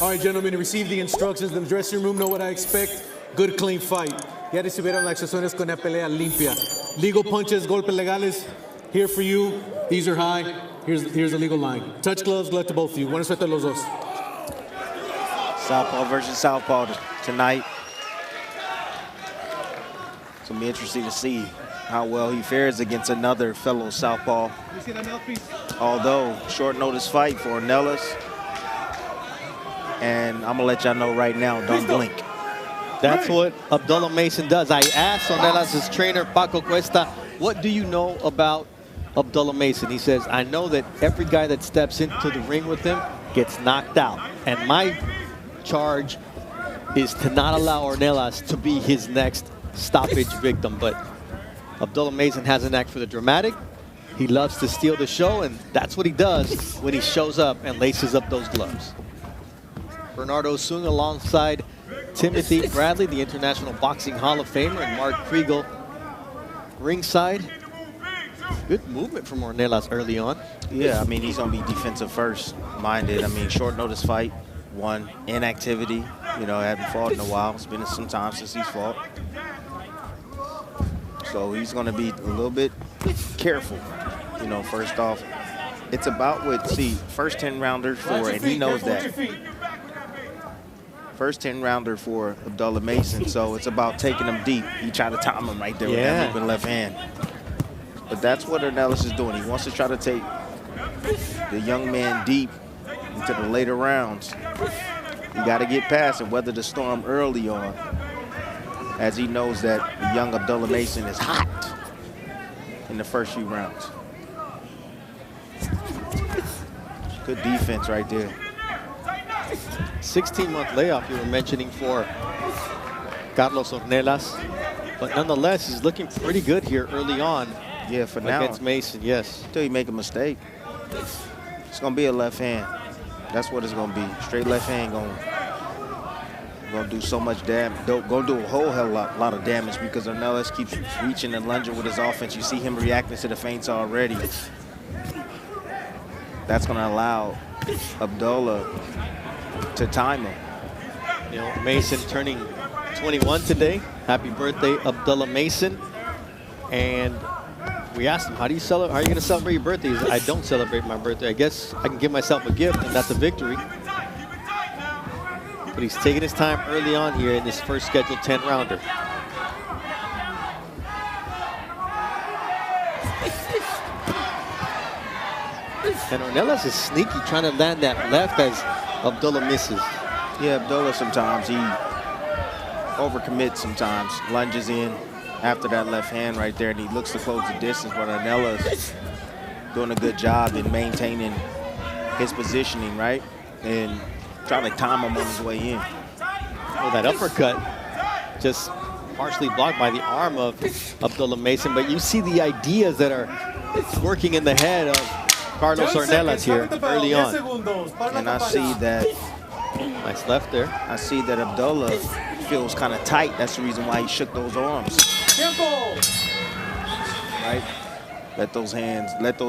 All right, gentlemen, you received the instructions. The dressing room know what I expect. Good, clean fight. Ya recibieron las instrucciones con una pelea limpia. Legal punches, golpes legales, here for you. These are high. Here's the legal line. Touch gloves, glove to both of you. Buena suerte a los dos. Southpaw versus Southpaw tonight. It's going to be interesting to see how well he fares against another fellow Southpaw. Although, short notice fight for Ornelas. And I'm going to let y'all know right now, don't blink. That's what Abdullah Mason does. I asked Ornelas' trainer, Paco Cuesta, what do you know about Abdullah Mason? He says, I know that every guy that steps into the ring with him gets knocked out. And my charge is to not allow Ornelas to be his next stoppage victim. But Abdullah Mason has a knack for the dramatic. He loves to steal the show, and that's what he does when he shows up and laces up those gloves. Bernardo Sung alongside Timothy Bradley, the International Boxing Hall of Famer, and Mark Kriegel ringside. Good movement from Ornelas early on. Yeah, I mean, he's going to be defensive first minded. I mean, short notice fight, one, inactivity. You know, haven't fought in a while. It's been some time since he's fought. So he's going to be a little bit careful. You know, first off, it's about what, see, first 10-rounder for, and he knows that. First 10-rounder for Abdullah Mason, so it's about taking him deep. He tried to time him right there with that moving left hand. But that's what Ornelas is doing. He wants to try to take the young man deep into the later rounds. You got to get past and weather the storm early on, as he knows that the young Abdullah Mason is hot in the first few rounds. Good defense right there. 16-month layoff you were mentioning for Carlos Ornelas, but nonetheless, he's looking pretty good here early on. Yeah, for now. Against Mason, yes. Until you make a mistake. It's going to be a left hand. That's what it's going to be. Straight left hand going to do so much damage. Going to do a whole hell lot of damage because Ornelas keeps reaching and lunging with his offense. You see him reacting to the feints already. That's going to allow Abdullah to time him. You know, Mason turning 21 today. Happy birthday, Abdullah Mason. And we asked him, how do you celebrate? How are you going to celebrate your birthday? He said, I don't celebrate my birthday. I guess I can give myself a gift, and that's a victory. But he's taking his time early on here in this first scheduled 10-rounder. And Ornelas is sneaky, trying to land that left as Abdullah misses. Yeah, Abdullah sometimes, he overcommits sometimes, lunges in after that left hand right there, and he looks to close the distance, but Ornelas doing a good job in maintaining his positioning, right? And trying to time him on his way in. Oh, that uppercut just partially blocked by the arm of Abdullah Mason, but you see the ideas that are working in the head of Carlos Ornelas here early on. And I see that. Nice left there. I see that Abdullah feels kind of tight. That's the reason why he shook those arms. Right? Let those hands get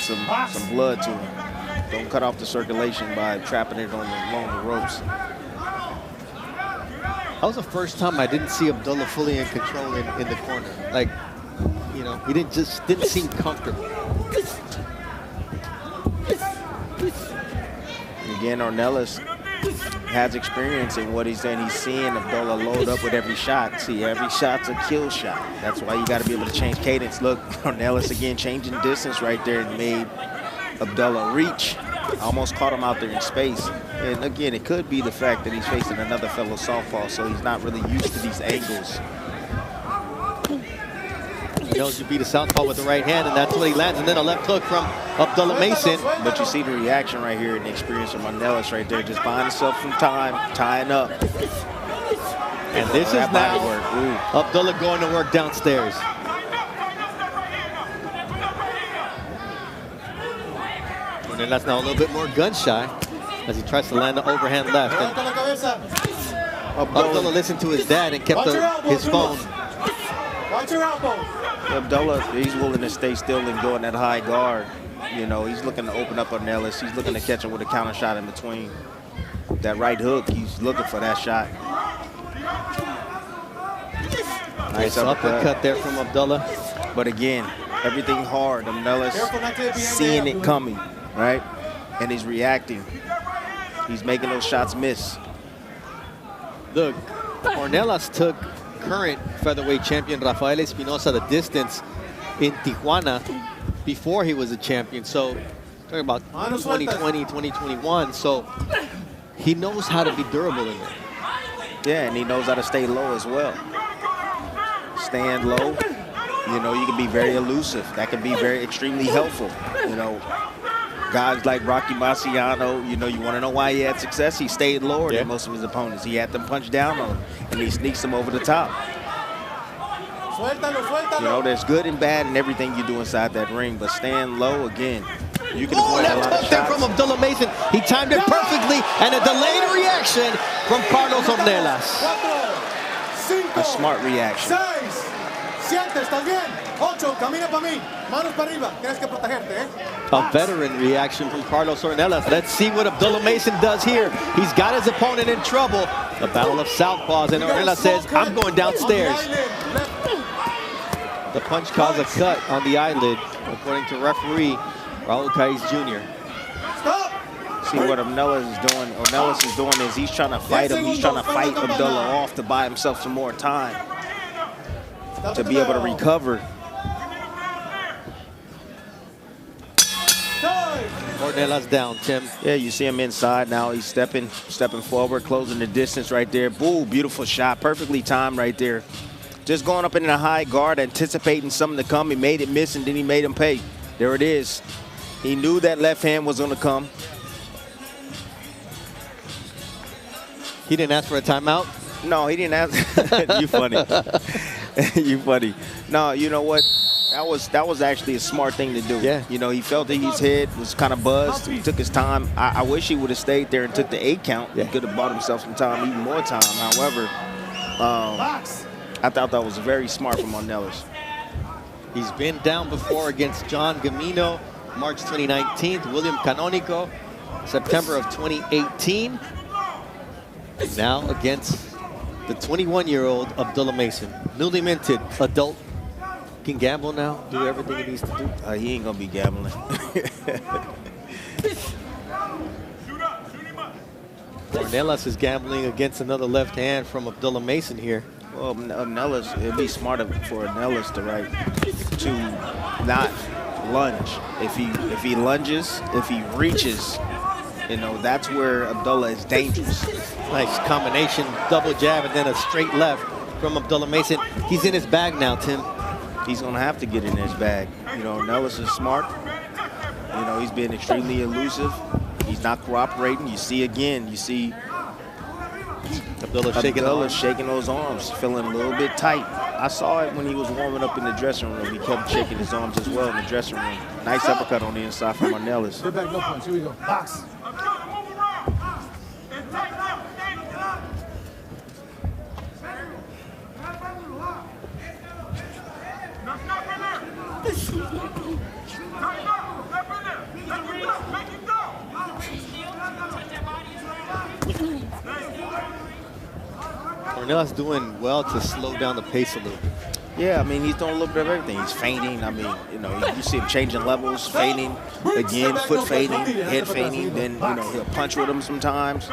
some blood to him. Don't cut off the circulation by trapping it along the ropes. That was the first time I didn't see Abdullah fully in control in the corner. Like, you know, he didn't seem comfortable. And again, Ornelas has experience in what he's saying. He's seeing Abdullah load up with every shot. See, every shot's a kill shot. That's why you got to be able to change cadence. Look, Ornelas again changing distance right there and made Abdullah reach. Almost caught him out there in space. And again, it could be the fact that he's facing another fellow southpaw, so he's not really used to these angles. He knows you beat a southpaw with the right hand, and that's what he lands. And then a left hook from Abdullah Mason. But you see the reaction right here and the experience of Ornelas right there, just buying himself some time, tying up. And this is now Abdullah going to work downstairs. And then that's now a little bit more gun shy as he tries to land the overhand left. And Abdullah listened to his dad and kept his phone. Watch your elbow. Abdullah, he's willing to stay still and go in that high guard. You know, he's looking to open up Ornelas. He's looking to catch him with a counter shot in between. that right hook. He's looking for that shot. Nice uppercut there from Abdullah. But again, everything hard. Ornelas seeing it coming, right? And he's reacting. He's making those shots miss. Look, Ornelas took current featherweight champion Rafael Espinosa the distance in Tijuana before he was a champion. So, talking about 2020, 2021. So, he knows how to be durable in there. Yeah, and he knows how to stay low as well. Stand low. You know, you can be very elusive. That can be very extremely helpful. You know, guys like Rocky Marciano, you know, you want to know why he had success? He stayed lower than most of his opponents. He had them punch down on him, and he sneaks them over the top. You know, there's good and bad in everything you do inside that ring, but stand low again. You can avoid a lot of shots. From Abdullah Mason. He timed it perfectly, and a delayed reaction from Carlos Ornelas. A smart reaction. A veteran reaction from Carlos Ornelas. Let's see what Abdullah Mason does here. He's got his opponent in trouble. The battle of southpaws, and Ornelas says, I'm going downstairs. The punch caused a cut on the eyelid, according to referee Raul Caiz Jr. See what Ornelas is doing is he's trying to fight him. He's trying to fight Abdullah off to buy himself some more time to be able to recover. Ornelas down, Tim. Yeah, you see him inside now. He's stepping forward, closing the distance right there. Boo, beautiful shot, perfectly timed right there. Just going up in a high guard, anticipating something to come. He made it miss, and then he made him pay. There it is. He knew that left hand was going to come. He didn't ask for a timeout? No, he didn't ask. You funny. You funny. No, you know what? That was actually a smart thing to do. Yeah. You know, he felt that his head was kind of buzzed. He took his time. I wish he would have stayed there and took the 8 count. Yeah. He could have bought himself some time, even more time. However, I thought that was very smart from Ornelas. He's been down before against John Gamino, March 2019, William Canonico, September of 2018. And now against the 21-year-old Abdullah Mason, newly minted adult. Can gamble now, do everything he needs to do. He ain't gonna be gambling. Ornelas is gambling against another left hand from Abdullah Mason here. Well, Ornelas, it'd be smarter for Ornelas to not lunge. If he lunges, if he reaches, you know, that's where Abdullah is dangerous. Nice combination, double jab, and then a straight left from Abdullah Mason. He's in his bag now, Tim. He's gonna have to get in his bag. You know, Ornelas is smart. You know, he's been extremely elusive. He's not cooperating. You see Abdullah shaking those arms, feeling a little bit tight. I saw it when he was warming up in the dressing room. He kept shaking his arms as well in the dressing room. Nice uppercut on the inside from Ornelas. Sit back, no punch. Here we go. Box. Ornelas doing well to slow down the pace a little bit. Yeah, I mean, he's doing a little bit of everything. He's feinting. I mean, you know, you see him changing levels, feinting, again, foot feinting, head feinting. Then, you know, he'll punch with him sometimes.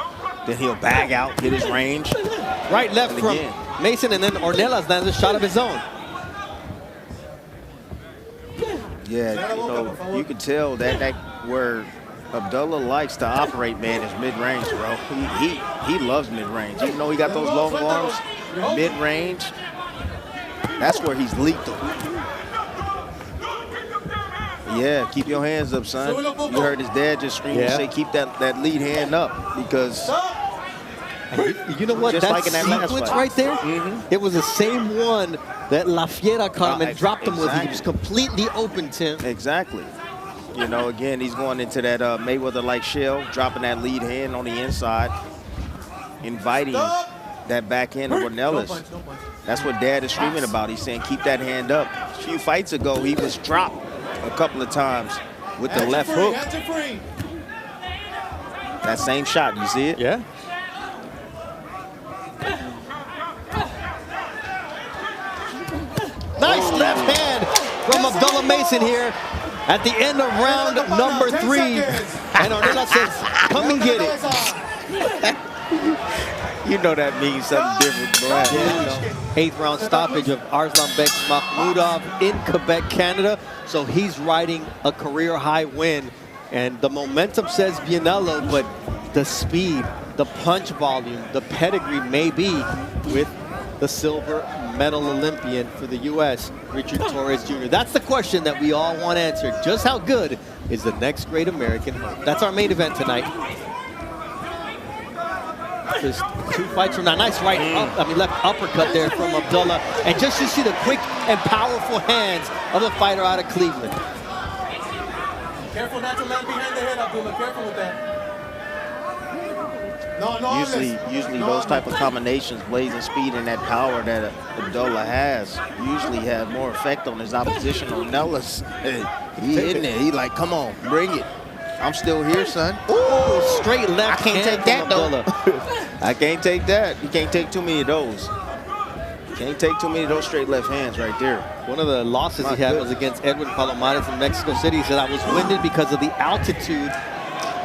Then he'll bag out, hit his range. Right, left from Mason, and then Ornelas lands a shot of his own. Yeah, you know, you can tell that where Abdullah likes to operate, man, is mid-range, bro. He loves mid-range. Even though he got those long arms, mid-range, that's where he's lethal. Yeah, keep your hands up, son. You heard his dad just scream and say, keep that lead hand up, because you know what? Just That like in that last sequence fight. right there, it was the same one that La Fiera caught him and dropped him with. He was completely open, Tim. Exactly. You know, again, he's going into that Mayweather-like shell, dropping that lead hand on the inside, inviting that backhand of Ornelas. That's what Dad is screaming about. He's saying, keep that hand up. A few fights ago, he was dropped a couple of times with the left hook. That same shot, you see it? Yeah. from Abdullah Mason here at the end of round number 3. And Ornelas says, come and get it. You know that means something different, bro. Yeah, 8th round stoppage of Arslanbek Makhmudov in Quebec, Canada. So he's riding a career high win. And the momentum says Bianello, but the speed, the punch volume, the pedigree may be with the silver medal Olympian for the U.S., Richard Torres Jr. That's the question that we all want answered. Just how good is the next great American? That's our main event tonight. Just 2 fights from now. Nice left uppercut there from Abdullah. And just you see the quick and powerful hands of the fighter out of Cleveland. Careful not to land behind the head, Abdullah. Careful with that. Usually those type of combinations, blazing speed and that power that Abdullah has, usually have more effect on his opposition. Ornelas, he in there. He like, come on, bring it. I'm still here, son. Ooh, straight left. I can't take that, though. I can't take that. You can't take too many of those. Can't take too many of those straight left hands right there. One of the losses he had was against Edwin Palomares in Mexico City. He said, I was winded because of the altitude.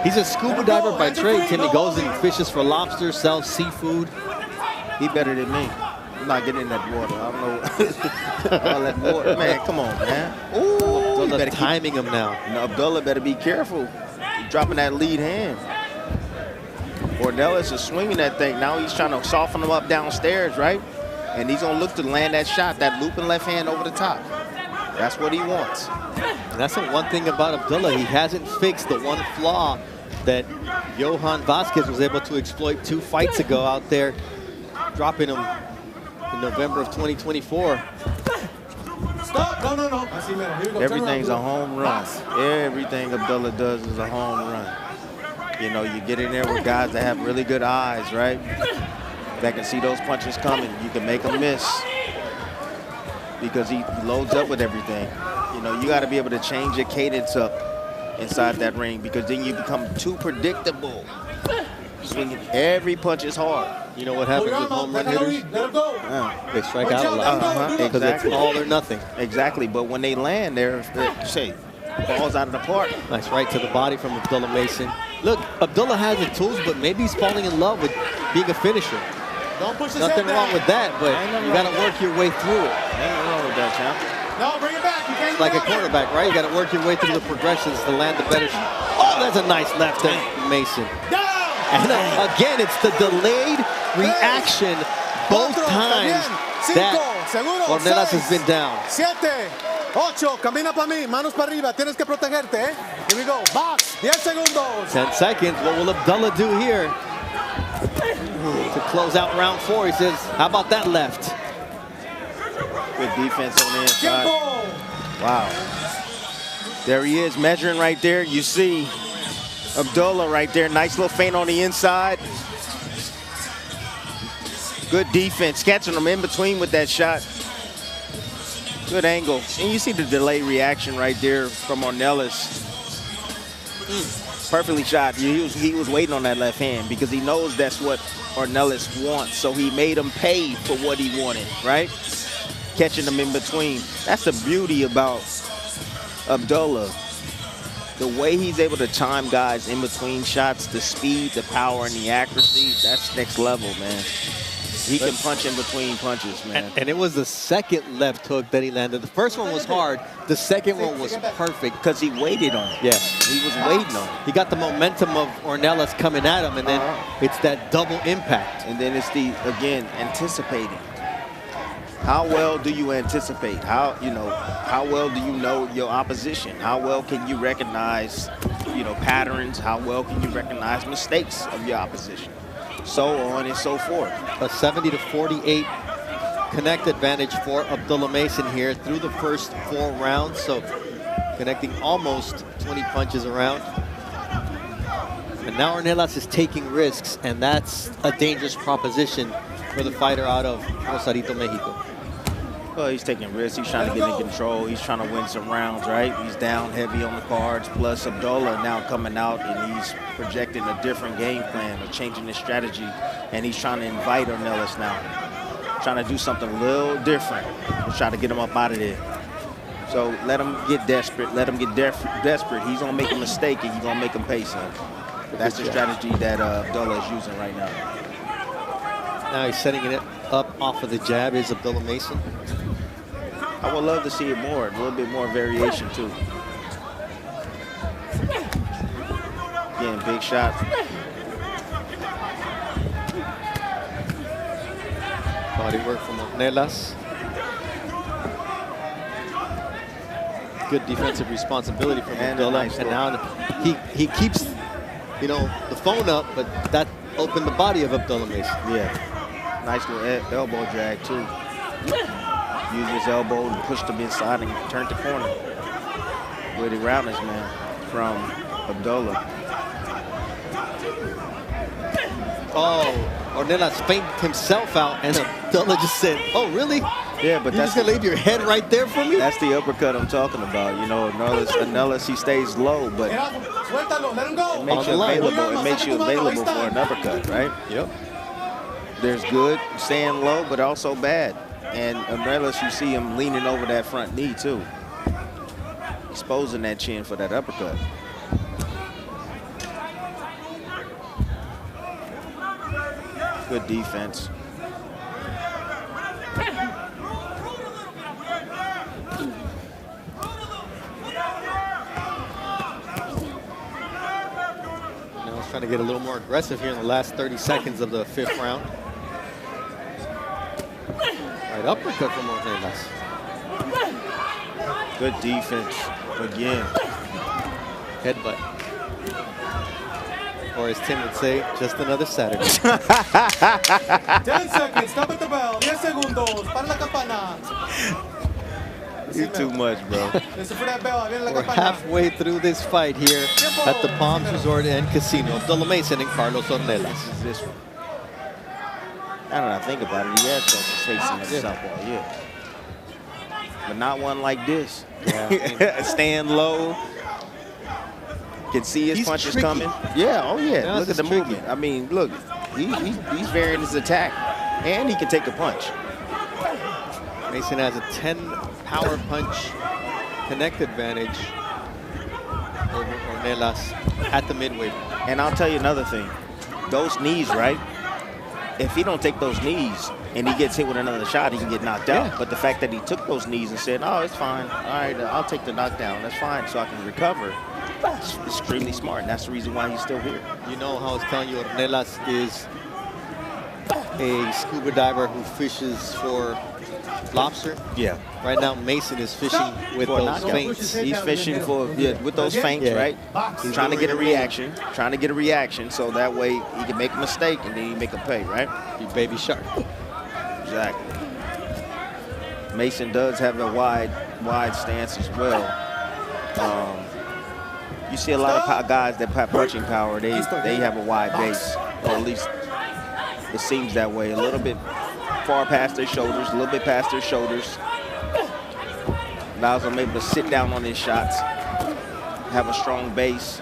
He's a scuba diver by trade. Tim, he goes and fishes for lobster, sells seafood. He better than me. I'm not getting in that water. I don't know. All that water. Man, come on, man. Ooh, Abdullah timing him now. Abdullah better be careful. He's dropping that lead hand. Ornelas is swinging that thing. Now he's trying to soften him up downstairs, right? And he's going to look to land that shot, that looping left hand over the top. That's what he wants. And that's the one thing about Abdullah. He hasn't fixed the one flaw that Johan Vasquez was able to exploit 2 fights ago out there, dropping him in November of 2024. Stop! No. Everything's a home run. Everything Abdullah does is a home run. You know, you get in there with guys that have really good eyes, right? That can see those punches coming. You can make them miss because he loads up with everything. You know, you got to be able to change your cadence up inside that ring because then you become too predictable. Swinging every punch is hard. You know what happens with home run hitters? They strike out a lot because it's all or nothing. Exactly, but when they land, they're say, balls out of the park. Nice right to the body from Abdullah Mason. Look, Abdullah has the tools, but maybe he's falling in love with being a finisher. Don't push his Nothing head wrong down. with that, but you got to work your way through it. Ain't nothing wrong with that, champ. No, bring it back. You can't Like a quarterback, right? You got to work your way through the progressions to land the better shot. Oh, that's a nice left to Mason. And again, it's the delayed reaction both times that Ornelas has been down. 7, 8, camina para mí, manos para arriba, tienes que protegerte, eh? Here we go, box, 10 segundos. 10 seconds, what will Abdullah do here? To close out round 4, he says, how about that left? Good defense on the inside. Wow. There he is, measuring right there. You see Abdullah right there. Nice little feint on the inside. Good defense, catching him in between with that shot. Good angle. And you see the delay reaction right there from Ornelas. Perfectly shot. He was waiting on that left hand because he knows that's what Ornelas wants. So he made him pay for what he wanted, right? Catching him in between. That's the beauty about Abdullah. The way he's able to time guys in between shots, the speed, the power, and the accuracy, that's next level, man. He can punch in between punches, man. And it was the second left hook that he landed. The first one was hard. The second one was perfect. Because he waited on it. Yeah. He was waiting on it. He got the momentum of Ornelas coming at him, and then it's that double impact. And then it's the, again, anticipating. How well do you anticipate? How well do you know your opposition? How well can you recognize, patterns? How well can you recognize mistakes of your opposition? So on and so forth. A 70-48 connect advantage for Abdullah Mason here through the first 4 rounds. So connecting almost 20 punches around. And now Ornelas is taking risks, and that's a dangerous proposition for the fighter out of Rosarito, Mexico. Well, he's taking risks. He's trying to get in control. He's trying to win some rounds, right? He's down heavy on the cards. Plus, Abdullah now coming out, and he's projecting a different game plan or changing his strategy. And he's trying to invite Ornelas now. Trying to do something a little different. He's trying to get him up out of there. So let him get desperate. Let him get desperate. He's going to make a mistake, and he's going to make him pay some. That's the strategy that Abdullah is using right now. Now he's setting it up off of the jab, is Abdullah Mason. I would love to see it more, a little bit more variation, too. Again, big shot. Body work from Ornelas. Good defensive responsibility from Abdullah. Nice and now he keeps, you know, the phone up, but that opened the body of Abdullah Mason. Yeah. Nice little elbow drag, too. Used his elbow and pushed him inside and turned the corner. With the roundness, man, from Abdullah. Oh, Ornelas feigned himself out, and Abdullah just said, "Oh, really? Yeah, but You're that's just gonna leave your head right there for me?" That's the uppercut I'm talking about. You know, Ornelas, he stays low, but it makes you available. It makes you available for an uppercut, right? Yep. There's good staying low, but also bad. And Ornelas, you see him leaning over that front knee too, exposing that chin for that uppercut. Good defense. Now he's trying to get a little more aggressive here in the last 30 seconds of the 5th round. Right uppercut from Ornelas. Good defense again. Headbutt. Or as Tim would say, just another Saturday. 10 seconds, stop at the bell. 10 segundos, para la campana. You're too much, bro. Listen for that bell, viene la We're campana. halfway through this fight here at the Palms Resort and Casino. Abdullah Mason and Carlos Ornelas. This one. Now that I think about it, he has trouble chasing that southpaw, yeah. But not one like this. Yeah. Stand low. Can see his punches tricky. coming. Yeah, oh yeah. Now Look at the tricky. movement. I mean, look, he's varying his attack, and he can take a punch. Mason has a 10 power punch connect advantage over Ornelas at the midway. And I'll tell you another thing. Those knees, right? If he don't take those knees and he gets hit with another shot, he can get knocked out. But the fact that he took those knees and said, "Oh, it's fine. All right, I'll take the knockdown. That's fine, so I can recover." It's extremely smart, and that's the reason why he's still here. You know how I was telling you Ornelas is a scuba diver who fishes for lobster? Yeah. Right now, Mason is fishing with For a those knockout. feints. He's fishing for with those feints, Yeah. right? He's trying to get a reaction, so that way he can make a mistake and then he make a pay, right? You baby shark. Exactly. Mason does have a wide stance as well. You see a lot of guys that have punching power. They have a wide base, or at least it seems that way. A little bit far past their shoulders, a little bit past their shoulders. Allows them able to sit down on his shots, have a strong base.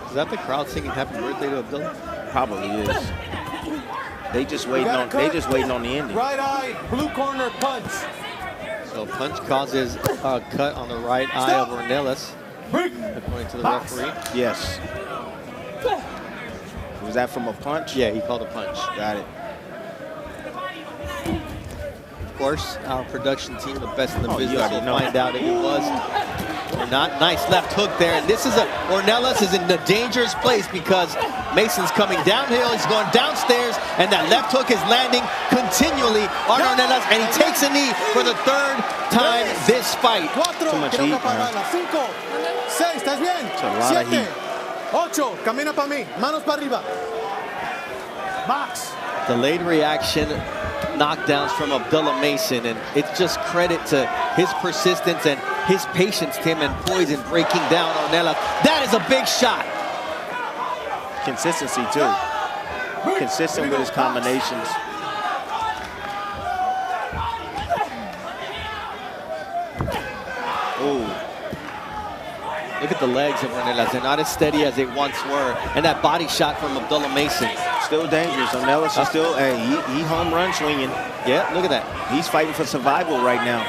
Is that the crowd singing "Happy Birthday" to Abdullah? Probably is. They just waiting on the ending. Right eye, blue corner punch. So punch causes a cut on the right eye of Ornelas, according to the referee. Yes. Was that from a punch? Yeah, he called a punch. Got it. Of course, our production team, the best in the you business, already will know. find out if it was or not. Nice left hook there. And this is Ornelas is in a dangerous place because Mason's coming downhill. He's going downstairs, and that left hook is landing continually on Ornelas, and he takes a knee for the 3rd time this fight. Too much heat, man. 5, 6, ¿estás bien? It's a lot of 7, heat. 8, camina para mí, manos para arriba. Box. Delayed reaction knockdowns from Abdullah Mason, and it's just credit to his persistence and his patience, Tim, and poise in breaking down Ornelas. That is a big shot. Consistency too. Consistent with his combinations. Ooh. Look at the legs of Ornelas. They're not as steady as they once were. And that body shot from Abdullah Mason. Still dangerous. Ornelas is still, hey, he home run swinging. Yeah, look at that. He's fighting for survival right now.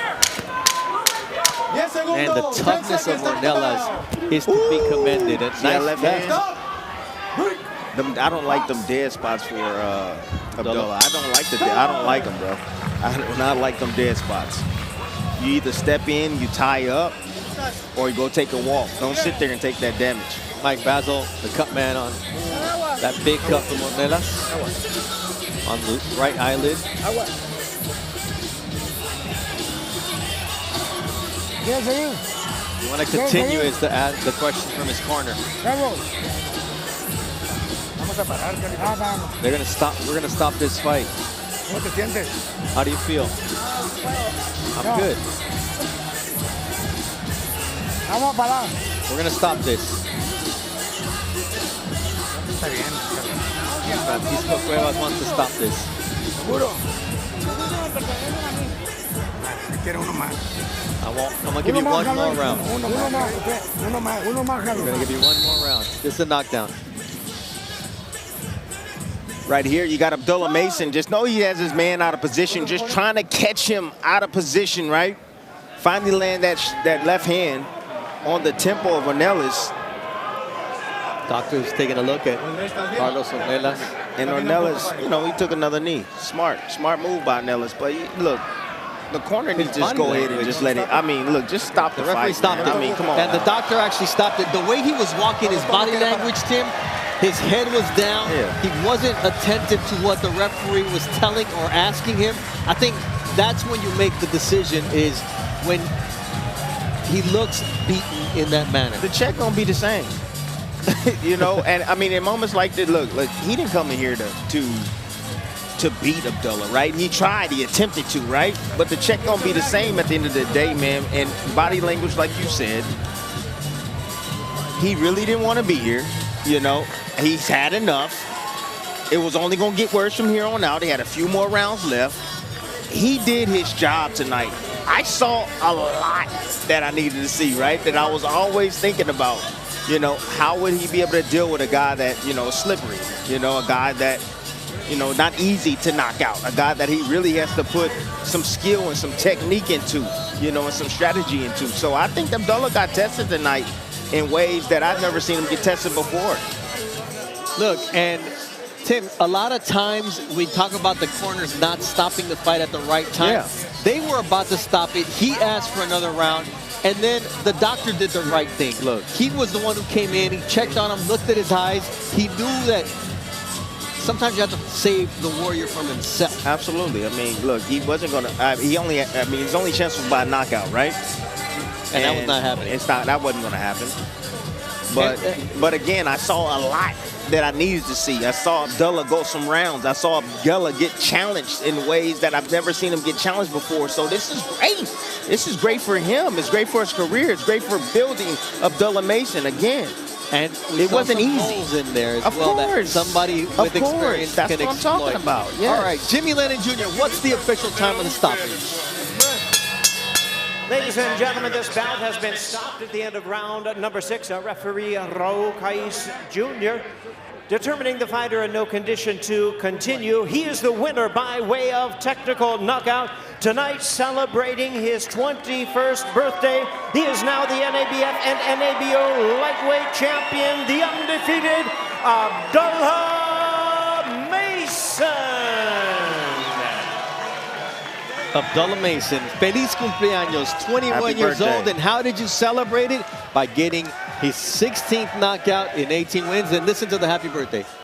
And the toughness of Ornelas is to be commended. And Yeah, nice left hand. I don't like them dead spots for Abdullah. I don't like them, bro. I do not like them dead spots. You either step in, you tie up, or you go take a walk. Don't sit there and take that damage. Mike Basil, the cut man on that big cut from Ornelas on the right eyelid. You want to continue is the question from his corner. They're gonna stop. We're gonna stop this fight. How do you feel? I'm good. We're gonna stop this. Francisco Cuevas wants to stop this. I'm gonna give you one more round. I'm gonna give you one more round. This is a knockdown. Right here, you got Abdullah Mason. Just know he has his man out of position, just trying to catch him out of position, right? Finally land that left hand on the tempo of Ornelas. Doctor's taking a look at Carlos Ornelas. And Ornelas, you know, he took another knee. Smart move by Ornelas. But look, the corner needs to just go ahead and just let it. I mean, look, just stop the referee fight. Stopped it. I mean, come on. And the doctor actually stopped it. The way he was walking, his body language, Tim, his head was down. Yeah. He wasn't attentive to what the referee was telling or asking him. I think that's when you make the decision, is when he looks beaten in that manner. The check gonna be the same. You know, and I mean, in moments like this, look, he didn't come in here to beat Abdullah, right? He tried, he attempted to, right? But the check gonna be the same at the end of the day, man. And body language, like you said, he really didn't want to be here. You know, he's had enough. It was only gonna get worse from here on out. He had a few more rounds left. He did his job tonight. I saw a lot that I needed to see, right? That I was always thinking about. You know, how would he be able to deal with a guy that, you know, is slippery? You know, a guy that, you know, not easy to knock out. A guy that he really has to put some skill and some technique into, you know, and some strategy into. So I think Abdullah got tested tonight in ways that I've never seen him get tested before. Look, and Tim, a lot of times we talk about the corners not stopping the fight at the right time. Yeah. They were about to stop it. He asked for another round. And then the doctor did the right thing. Look, he was the one who came in. He checked on him, looked at his eyes. He knew that sometimes you have to save the warrior from himself. Absolutely. I mean, look, he wasn't going to, his only chance was by knockout, right? And that was not happening. That wasn't going to happen. But again, I saw a lot that I needed to see. I saw Abdullah go some rounds. I saw Abdullah get challenged in ways that I've never seen him get challenged before. So this is great. This is great for him. It's great for his career. It's great for building Abdullah Mason again. And it wasn't easy. Holes in there as of well course. That somebody with experience That's can what exploit. I'm talking about. Yes. All right, Jimmy Lennon Jr., what's the official time of the stoppage? Ladies and gentlemen, this bout has been stopped at the end of round number 6. Referee Raul Caiz Jr. determining the fighter in no condition to continue. He is the winner by way of technical knockout. Tonight, celebrating his 21st birthday, he is now the NABF and NABO lightweight champion, the undefeated Abdullah Mason. Abdullah Mason, feliz cumpleaños, 21 years old. And how did you celebrate it? By getting his 16th knockout in 18 wins. And listen to the happy birthday.